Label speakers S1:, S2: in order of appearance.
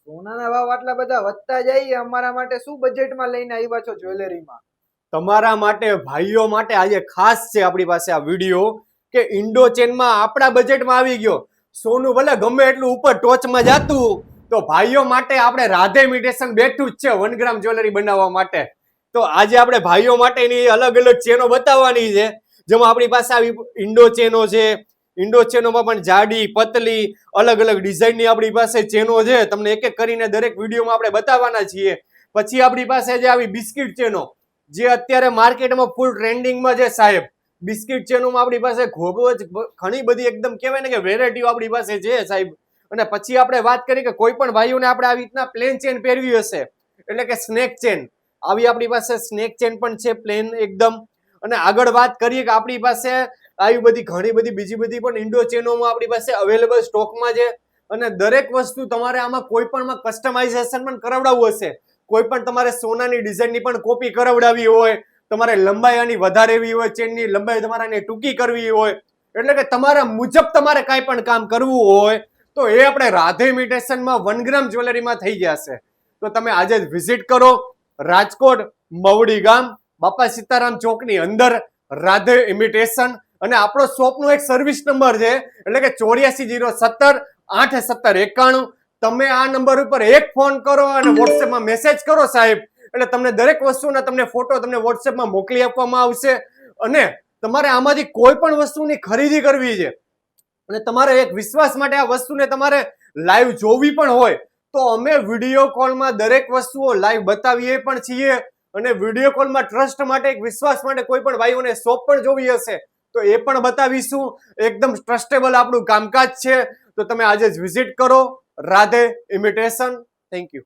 S1: સોનાના ભાવ આટલા બધા વધતા જાય, અમારા માટે શું બજેટમાં લઈને આવ્યા છો જ્વેલરીમાં?
S2: તમારા માટે, ભાઈઓ માટે આજે ખાસ છે આપણી પાસે આ વિડીયો કે ઇન્ડો ચેનમાં આપણા બજેટમાં આવી ગયો. સોનું ભલે ગમે એટલું ઉપર ટોચમાં જાતું, તો ભાઈઓ માટે આપણે રાધે ઇમિટેશન બેઠું જ છે 1 ગ્રામ જ્વેલરી બનાવવા માટે. તો આજે આપણે ભાઈઓ માટેની અલગ અલગ ચેનો બતાવવાની છે, જેમાં આપણી પાસે આવી ઇન્ડો ચેનો છે. ઇન્ડો ચેનોમાં પણ જાડી, પતલી, અલગ અલગ ડિઝાઇનની આપણી પાસે ચેનો છે. તમને એક એક કરીને દરેક વિડીયોમાં આપણે બતાવવાના છીએ. પછી આપણી પાસે જે આવી બિસ્કિટ ચેનો, જે અત્યારે માર્કેટમાં ફૂલ ટ્રેન્ડિંગમાં છે સાહેબ. બિસ્કિટ ચેનોમાં આપણી પાસે ખૂબ જ ઘણી બધી એકદમ કહેવાય ને કે વેરાયટીઓ આપણી પાસે છે સાહેબ. અને પછી આપણે વાત કરી કે કોઈ પણ ભાઈઓને આપણે આવી રીતના પ્લેન ચેન પહેરવી હશે, એટલે કે સ્નેક ચેન, આવી આપણી પાસે સ્નેક ચેન પણ છે પ્લેન એકદમ. અને આગળ વાત કરીએ કે આપણી પાસે આવી બધી ઘણી બધી બીજી બધી પણ ઇન્ડો ચેનોમાં આપણી પાસે અવેલેબલ સ્ટોકમાં છે. અને દરેક વસ્તુ તમારે આમાં કોઈ પણમાં કસ્ટમાઇઝેશન પણ કરાવડાવવું હશે, કોઈ પણ તમારે સોનાની ડિઝાઇનની પણ કોપી કરાવડાવી હોય, તમારે લંબાઈ આની વધારેવી હોય, ચેનની લંબાઈ તમારે ટૂંકી કરવી હોય, એટલે કે તમારા મુજબ તમારે કાંઈ પણ કામ કરવું હોય તો એ આપણે રાધે ઇમિટેશનમાં 1 ગ્રામ જ્વેલરીમાં થઈ જશે. તો તમે આજે જ વિઝિટ કરો રાજકોટ મવડી ગામ, બાપા સીતારામ ચોકની અંદર રાધે ઇમિટેશન. અને આપણો શોપનો એક સર્વિસ નંબર છે, એટલે કે 84 017 8 17 91. તમે આ નંબર ઉપર એક ફોન કરો અને વોટ્સએપમાં મેસેજ કરો સાહેબ, એટલે તમને દરેક વસ્તુના તમને ફોટો તમને વોટ્સએપમાં મોકલી આપવામાં આવશે. અને તમારે આમાંથી કોઈ પણ વસ્તુની ખરીદી કરવી છે અને તમારે એક વિશ્વાસ માટે આ વસ્તુને તમારે લાઈવ જોવી પણ હોય, તો અમે વિડીયો કોલમાં દરેક વસ્તુઓ લાઈવ બતાવીએ પણ છીએ. અને વિડીયો કોલમાં ટ્રસ્ટ માટે, એક વિશ્વાસ માટે કોઈ પણ ભાઈઓને શોપ પણ જોવી હશે તો એ પણ બતાવીશું. એકદમ ટ્રસ્ટેબલ આપણું કામકાજ છે. તો તમે આજે જ વિઝિટ કરો રાધે ઇમિટેશન. Thank you.